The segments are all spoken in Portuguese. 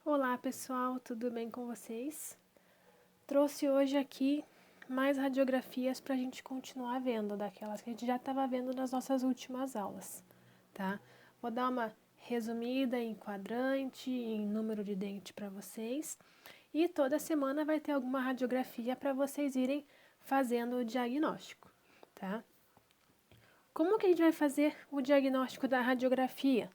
Olá pessoal, tudo bem com vocês? Trouxe hoje aqui mais radiografias para a gente continuar vendo, daquelas que a gente já estava vendo nas nossas últimas aulas, tá? Vou dar uma resumida em quadrante, em número de dente para vocês e toda semana vai ter alguma radiografia para vocês irem fazendo o diagnóstico, tá? Como que a gente vai fazer o diagnóstico da radiografia?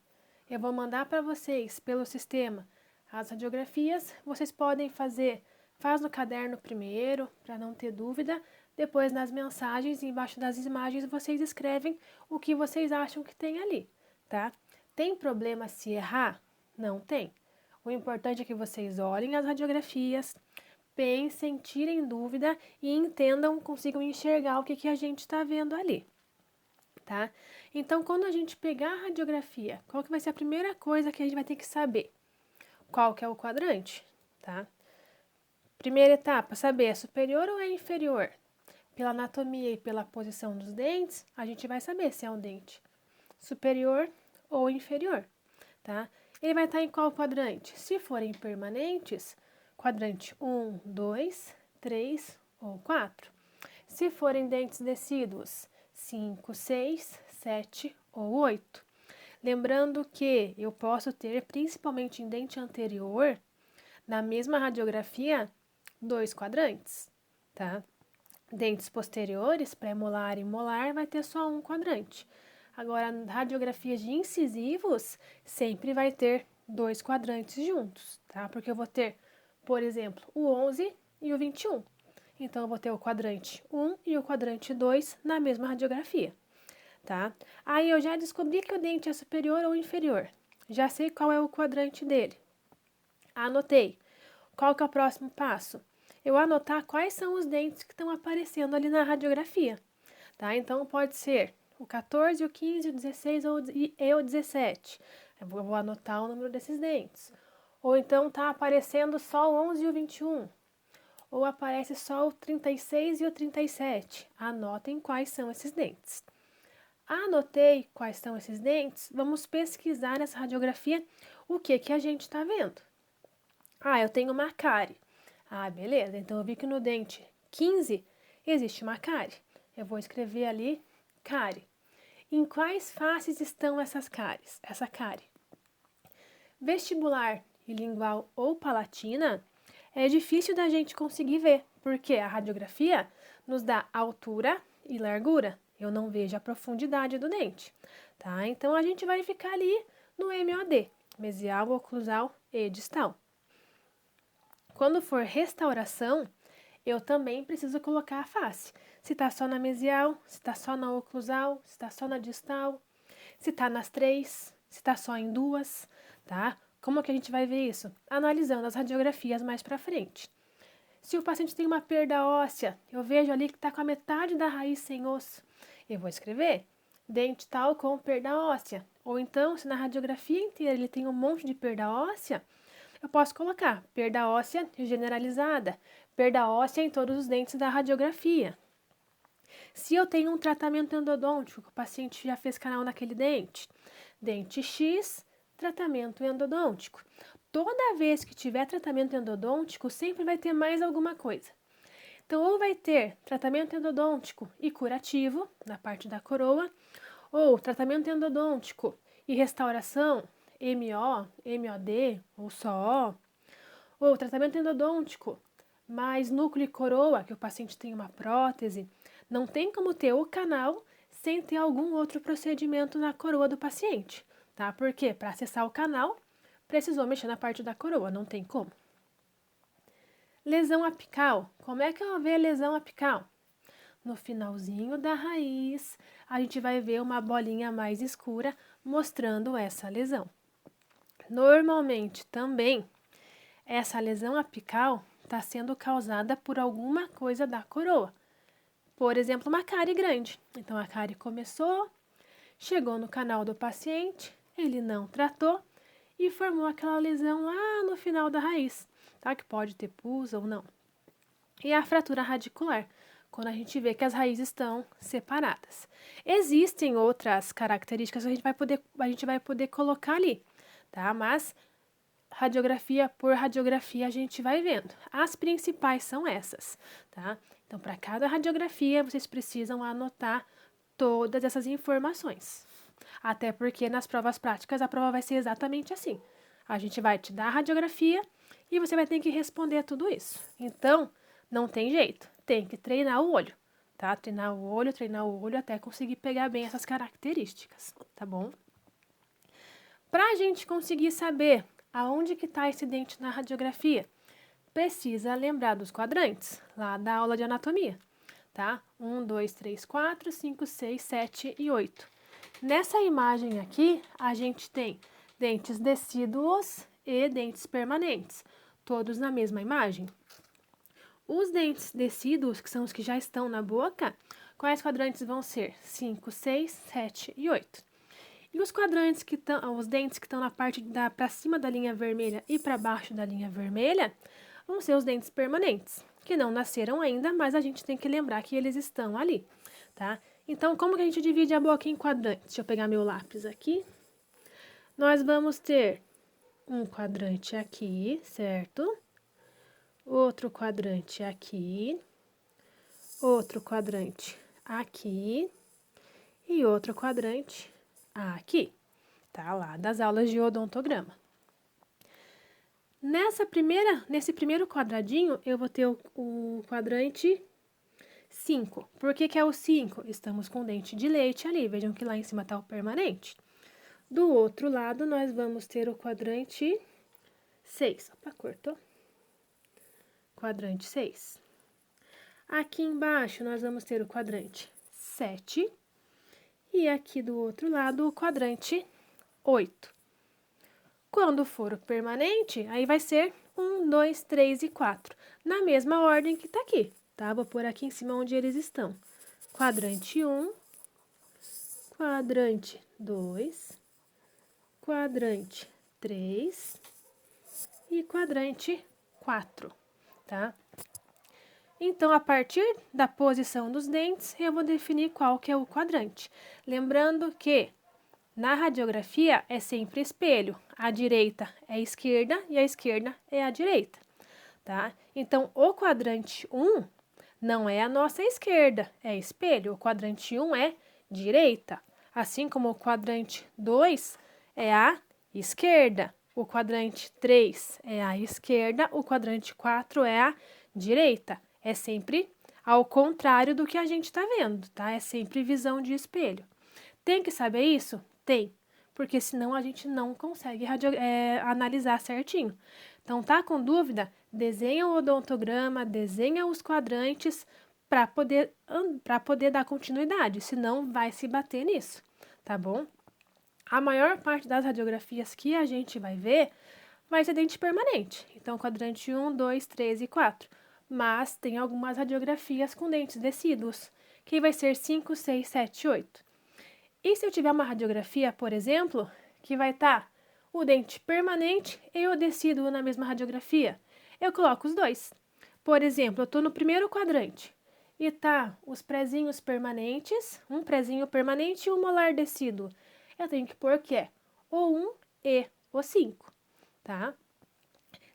Eu vou mandar para vocês pelo sistema as radiografias. Vocês podem faz no caderno primeiro, para não ter dúvida. Depois, nas mensagens, embaixo das imagens, vocês escrevem o que vocês acham que tem ali, tá? Tem problema se errar? Não tem. O importante é que vocês olhem as radiografias, pensem, tirem dúvida e entendam, consigam enxergar o que a gente está vendo ali, tá? Então, quando a gente pegar a radiografia, qual que vai ser a primeira coisa que a gente vai ter que saber? Qual que é o quadrante, tá? Primeira etapa, saber é superior ou é inferior? Pela anatomia e pela posição dos dentes, a gente vai saber se é um dente superior ou inferior, tá? Ele vai estar em qual quadrante? Se forem permanentes, quadrante 1, 2, 3 ou 4. Se forem dentes decíduos, 5, 6, 7 ou 8. Lembrando que eu posso ter, principalmente em dente anterior, na mesma radiografia, 2 quadrantes, tá? Dentes posteriores, pré-molar e molar, vai ter só um quadrante. Agora, radiografias de incisivos, sempre vai ter 2 quadrantes juntos, tá? Porque eu vou ter, por exemplo, o 11 e o 21. Então, eu vou ter o quadrante 1 e o quadrante 2 na mesma radiografia, tá? Aí, eu já descobri que o dente é superior ou inferior. Já sei qual é o quadrante dele. Anotei. Qual que é o próximo passo? Eu anotar quais são os dentes que estão aparecendo ali na radiografia, tá? Então, pode ser o 14, o 15, o 16 e o 17. Eu vou anotar o número desses dentes. Ou então, tá aparecendo só o 11 e o 21. Ou aparece só o 36 e o 37. Anotem quais são esses dentes. Anotei quais são esses dentes, vamos pesquisar nessa radiografia o que a gente está vendo. Ah, eu tenho uma cárie. Ah, beleza, então eu vi que no dente 15 existe uma cárie. Eu vou escrever ali cárie. Em quais faces estão essas cáries? Essa cárie? Vestibular e lingual ou palatina é difícil da gente conseguir ver, porque a radiografia nos dá altura e largura. Eu não vejo a profundidade do dente, tá? Então a gente vai ficar ali no MOD, mesial, oclusal e distal. Quando for restauração, eu também preciso colocar a face. Se tá só na mesial, se tá só na oclusal, se tá só na distal, se tá nas três, se tá só em duas, tá? Como que a gente vai ver isso? Analisando as radiografias mais para frente. Se o paciente tem uma perda óssea, eu vejo ali que está com a metade da raiz sem osso. Eu vou escrever dente tal com perda óssea. Ou então, se na radiografia inteira ele tem um monte de perda óssea, eu posso colocar perda óssea generalizada, perda óssea em todos os dentes da radiografia. Se eu tenho um tratamento endodôntico, que o paciente já fez canal naquele dente, dente X, tratamento endodôntico. Toda vez que tiver tratamento endodôntico, sempre vai ter mais alguma coisa. Então, ou vai ter tratamento endodôntico e curativo, na parte da coroa, ou tratamento endodôntico e restauração, MO, MOD ou só O, ou tratamento endodôntico, mais núcleo e coroa, que o paciente tem uma prótese. Não tem como ter o canal sem ter algum outro procedimento na coroa do paciente, tá? Porque para acessar o canal, precisou mexer na parte da coroa, não tem como. Lesão apical. Como é que eu vou ver a lesão apical? No finalzinho da raiz, a gente vai ver uma bolinha mais escura mostrando essa lesão. Normalmente também, essa lesão apical está sendo causada por alguma coisa da coroa. Por exemplo, uma cárie grande. Então, a cárie começou, chegou no canal do paciente, ele não tratou e formou aquela lesão lá no final da raiz, tá? Que pode ter pus ou não. E a fratura radicular, quando a gente vê que as raízes estão separadas. Existem outras características que a gente vai poder colocar ali, tá? Mas radiografia por radiografia, a gente vai vendo. As principais são essas, tá? Então, para cada radiografia, vocês precisam anotar todas essas informações. Até porque nas provas práticas, a prova vai ser exatamente assim. A gente vai te dar a radiografia e você vai ter que responder tudo isso. Então, não tem jeito, tem que treinar o olho, tá? Treinar o olho até conseguir pegar bem essas características, tá bom? Para a gente conseguir saber aonde que está esse dente na radiografia, precisa lembrar dos quadrantes, lá da aula de anatomia, tá? 1, 2, 3, 4, 5, 6, 7 e 8. Nessa imagem aqui, a gente tem dentes decíduos e dentes permanentes, todos na mesma imagem. Os dentes decíduos, que são os que já estão na boca, quais quadrantes vão ser? 5, 6, 7 e 8. E os quadrantes que estão, os dentes que estão na parte para cima da linha vermelha e para baixo da linha vermelha, vão ser os dentes permanentes, que não nasceram ainda, mas a gente tem que lembrar que eles estão ali, tá? Então, como que a gente divide a boca em quadrantes? Deixa eu pegar meu lápis aqui. Nós vamos ter um quadrante aqui, certo? Outro quadrante aqui, outro quadrante aqui e outro quadrante aqui, tá? Lá das aulas de odontograma. Nesse primeiro quadradinho, eu vou ter o quadrante 5. Por que que é o 5? Estamos com dente de leite ali, vejam que lá em cima está o permanente. Do outro lado, nós vamos ter o quadrante 6. Opa, cortou. Quadrante 6. Aqui embaixo, nós vamos ter o quadrante 7. E aqui do outro lado, o quadrante 8. Quando for o permanente, aí vai ser 1, 2, 3 e 4. Na mesma ordem que tá aqui, tá? Vou pôr aqui em cima onde eles estão. Quadrante 1, quadrante 2, quadrante 3 e quadrante 4, tá? Então, a partir da posição dos dentes, eu vou definir qual que é o quadrante. Lembrando que na radiografia é sempre espelho. A direita é a esquerda e a esquerda é a direita, tá? Então, o quadrante 1 não é a nossa esquerda, é espelho. O quadrante 1 é direita, assim como o quadrante 2 é a esquerda. O quadrante 3 é a esquerda, o quadrante 4 é a direita. É sempre ao contrário do que a gente está vendo, tá? É sempre visão de espelho. Tem que saber isso? Tem, porque senão a gente não consegue analisar certinho. Então, tá com dúvida? Desenha o odontograma, desenha os quadrantes para poder dar continuidade, senão vai se bater nisso, tá bom? A maior parte das radiografias que a gente vai ver vai ser dente permanente. Então, quadrante 1, 2, 3 e 4. Mas tem algumas radiografias com dentes decíduos, que vai ser 5, 6, 7 e 8. E se eu tiver uma radiografia, por exemplo, que vai estar o dente permanente e o decíduo na mesma radiografia, eu coloco os dois. Por exemplo, eu estou no primeiro quadrante e tá os prezinhos permanentes, um prezinho permanente e um molar decíduo. Eu tenho que pôr que é o 1 e o 5, tá?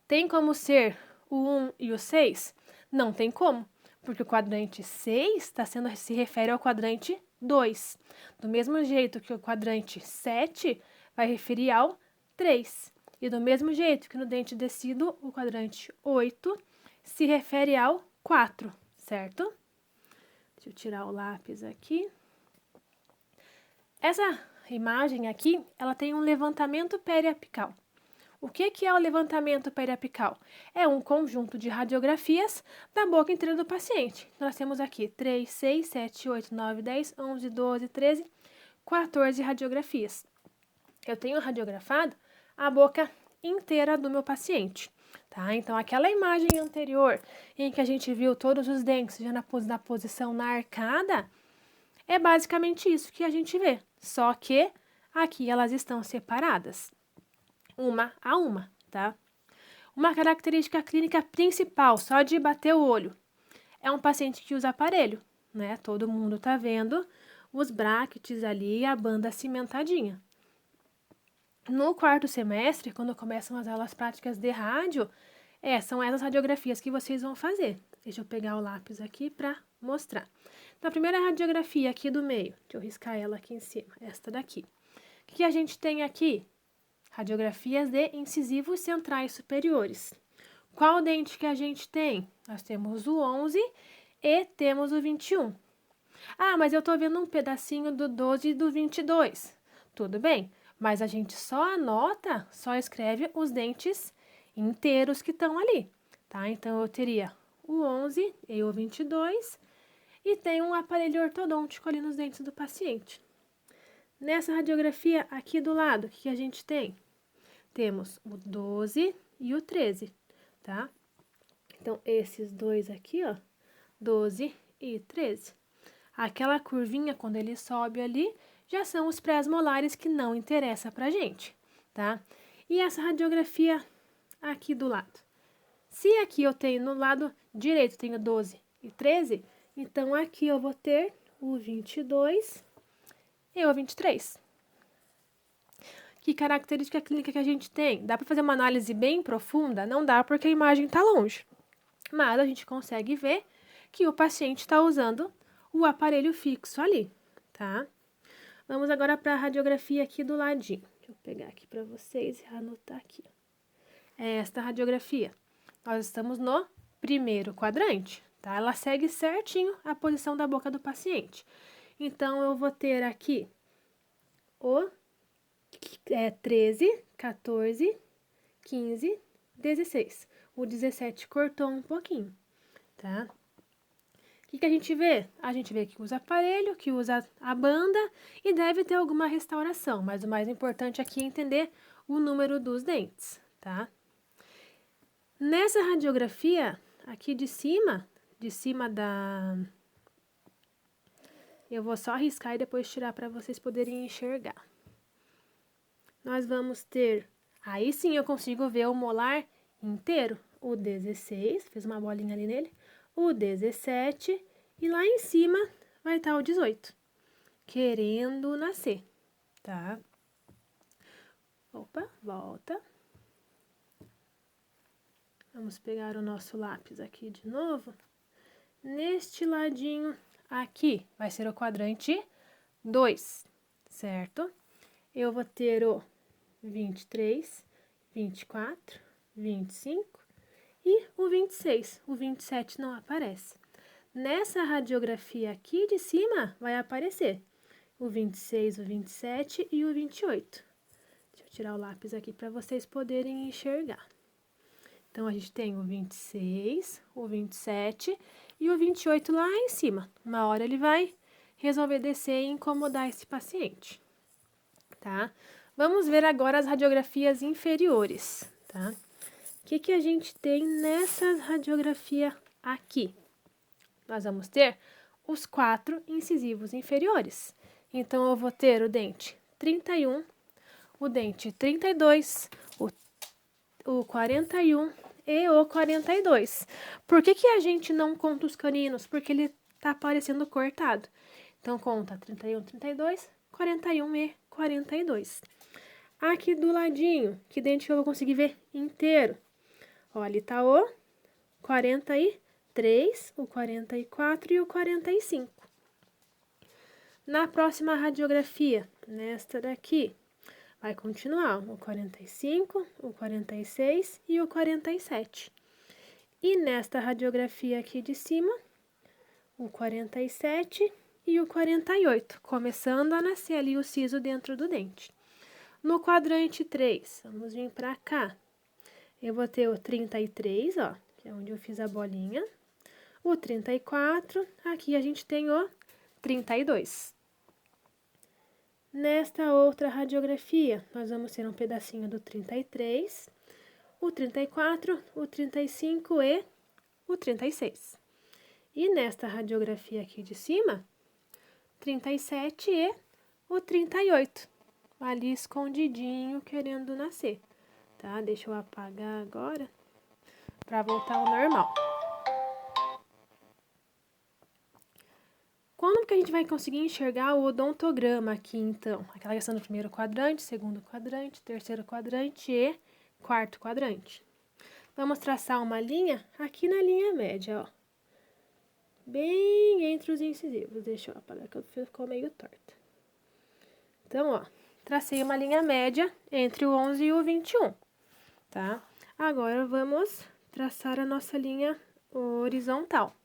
Tem como ser o 1 e o 6? Não tem como, porque o quadrante 6 se refere ao quadrante 2. Do mesmo jeito que o quadrante 7 vai referir ao 3. E do mesmo jeito que no dente decíduo, o quadrante 8 se refere ao 4, certo? Deixa eu tirar o lápis aqui. Essa imagem aqui, ela tem um levantamento periapical. O que é o levantamento periapical? É um conjunto de radiografias da boca inteira do paciente. Nós temos aqui 3, 6, 7, 8, 9, 10, 11, 12, 13, 14 radiografias. Eu tenho radiografado a boca inteira do meu paciente, tá? Então, aquela imagem anterior em que a gente viu todos os dentes já na posição na arcada, é basicamente isso que a gente vê, só que aqui elas estão separadas, uma a uma, tá? Uma característica clínica principal, só de bater o olho, é um paciente que usa aparelho, né? Todo mundo tá vendo os brackets ali e a banda cimentadinha. No quarto semestre, quando começam as aulas práticas de rádio, são essas radiografias que vocês vão fazer. Deixa eu pegar o lápis aqui para mostrar. Então, a primeira radiografia aqui do meio, deixa eu riscar ela aqui em cima, esta daqui. O que a gente tem aqui? Radiografias de incisivos centrais superiores. Qual dente que a gente tem? Nós temos o 11 e temos o 21. Ah, mas eu tô vendo um pedacinho do 12 e do 22. Tudo bem, mas a gente só anota, só escreve os dentes inteiros que estão ali, tá? Então, eu teria o 11 e o 22 e tem um aparelho ortodôntico ali nos dentes do paciente. Nessa radiografia aqui do lado, o que a gente tem? Temos o 12 e o 13, tá? Então, esses dois aqui, ó, 12 e 13. Aquela curvinha, quando ele sobe ali, já são os pré-molares que não interessa pra gente, tá? E essa radiografia aqui do lado. Se aqui eu tenho, no lado direito, tenho 12 e 13, então aqui eu vou ter o 22 e o 23. Que característica clínica que a gente tem? Dá para fazer uma análise bem profunda? Não dá porque a imagem está longe. Mas a gente consegue ver que o paciente está usando o aparelho fixo ali, tá? Vamos agora para a radiografia aqui do ladinho. Deixa eu pegar aqui para vocês e anotar aqui. É esta radiografia. Nós estamos no primeiro quadrante, tá? Ela segue certinho a posição da boca do paciente. Então, eu vou ter aqui o 13, 14, 15, 16. O 17 cortou um pouquinho, tá? O que a gente vê? A gente vê que usa aparelho, que usa a banda e deve ter alguma restauração, mas o mais importante aqui é entender o número dos dentes, tá? Nessa radiografia, aqui de cima da... Eu vou só riscar e depois tirar para vocês poderem enxergar. Nós vamos ter... Aí sim eu consigo ver o molar inteiro. O 16, fiz uma bolinha ali nele. O 17 e lá em cima vai estar o 18. Querendo nascer, tá? Opa, volta. Vamos pegar o nosso lápis aqui de novo. Neste ladinho aqui vai ser o quadrante 2, certo? Eu vou ter o 23, 24, 25 e o 26. O 27 não aparece. Nessa radiografia aqui de cima vai aparecer o 26, o 27 e o 28. Deixa eu tirar o lápis aqui para vocês poderem enxergar. Então, a gente tem o 26, o 27 e o 28 lá em cima. Uma hora ele vai resolver descer e incomodar esse paciente, tá? Vamos ver agora as radiografias inferiores, tá? O que a gente tem nessa radiografia aqui? Nós vamos ter os 4 incisivos inferiores. Então, eu vou ter o dente 31, o dente 32, o 41 e o 42. Por que a gente não conta os caninos? Porque ele tá aparecendo cortado. Então, conta 31, 32, 41 e 42. Aqui do ladinho, que dente que eu vou conseguir ver inteiro? Ó, ali tá o 43, o 44 e o 45. Na próxima radiografia, nesta daqui, vai continuar o 45, o 46 e o 47. E nesta radiografia aqui de cima, o 47 e o 48, começando a nascer ali o siso dentro do dente. No quadrante 3, vamos vir para cá. Eu vou ter o 33, ó, que é onde eu fiz a bolinha. O 34, aqui a gente tem o 32. Nesta outra radiografia, nós vamos ter um pedacinho do 33, o 34, o 35 e o 36. E nesta radiografia aqui de cima, 37 e o 38, ali escondidinho, querendo nascer, tá? Deixa eu apagar agora, para voltar ao normal. Quando que a gente vai conseguir enxergar o odontograma aqui, então? Aquela questão do primeiro quadrante, segundo quadrante, terceiro quadrante e quarto quadrante. Vamos traçar uma linha aqui na linha média, ó. Bem entre os incisivos. Deixa eu apagar que ficou meio torta. Então, ó, tracei uma linha média entre o 11 e o 21, tá? Agora, vamos traçar a nossa linha horizontal.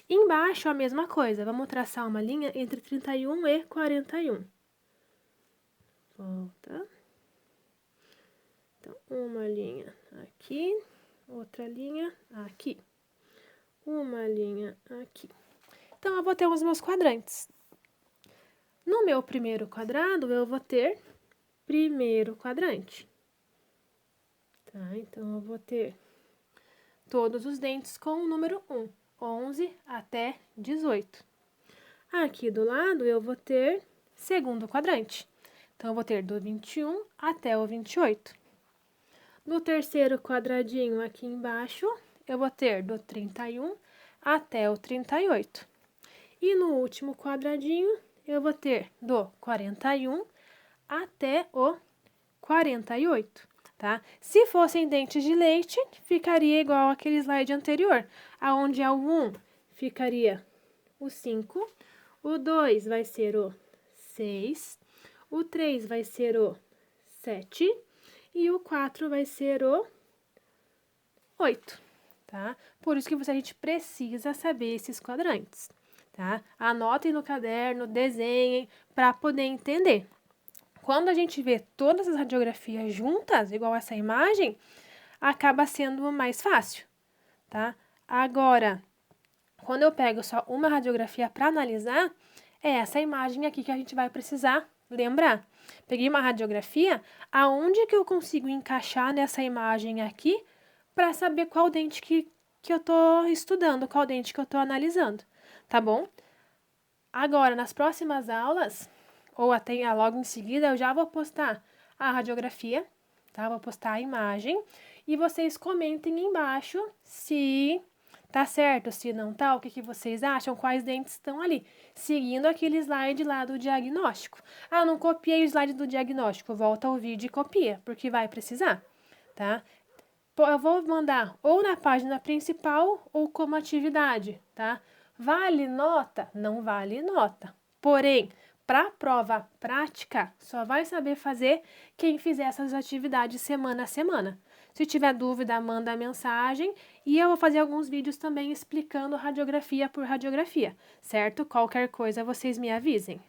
Embaixo, a mesma coisa. Vamos traçar uma linha entre 31 e 41. Volta. Então, uma linha aqui, outra linha aqui. Uma linha aqui. Então, eu vou ter os meus quadrantes. No meu primeiro quadrado, eu vou ter primeiro quadrante. Tá? Então, eu vou ter todos os dentes com o número 1, 11 até 18. Aqui do lado, eu vou ter segundo quadrante. Então, eu vou ter do 21 até o 28. No terceiro quadradinho aqui embaixo, eu vou ter do 31 até o 38. E no último quadradinho, eu vou ter do 41 até o 48, tá? Se fossem dentes de leite, ficaria igual aquele slide anterior, aonde é o 1 ficaria o 5, o 2 vai ser o 6, o 3 vai ser o 7 e o 4 vai ser o 8, tá? Por isso que a gente precisa saber esses quadrantes, tá? Anotem no caderno, desenhem para poder entender. Quando a gente vê todas as radiografias juntas, igual essa imagem, acaba sendo mais fácil, tá? Agora, quando eu pego só uma radiografia para analisar, é essa imagem aqui que a gente vai precisar lembrar. Peguei uma radiografia, aonde que eu consigo encaixar nessa imagem aqui para saber qual dente que eu tô estudando, qual dente que eu tô analisando, tá bom? Agora, nas próximas aulas, ou até logo em seguida, eu já vou postar a radiografia, tá? Vou postar a imagem e vocês comentem embaixo se tá certo, se não tá, o que vocês acham, quais dentes estão ali, seguindo aquele slide lá do diagnóstico. Ah, não copiei o slide do diagnóstico, volta ao vídeo e copia, porque vai precisar, tá? Eu vou mandar ou na página principal ou como atividade, tá? Vale nota? Não vale nota. Porém, para a prova prática, só vai saber fazer quem fizer essas atividades semana a semana. Se tiver dúvida, manda mensagem e eu vou fazer alguns vídeos também explicando radiografia por radiografia, certo? Qualquer coisa, vocês me avisem.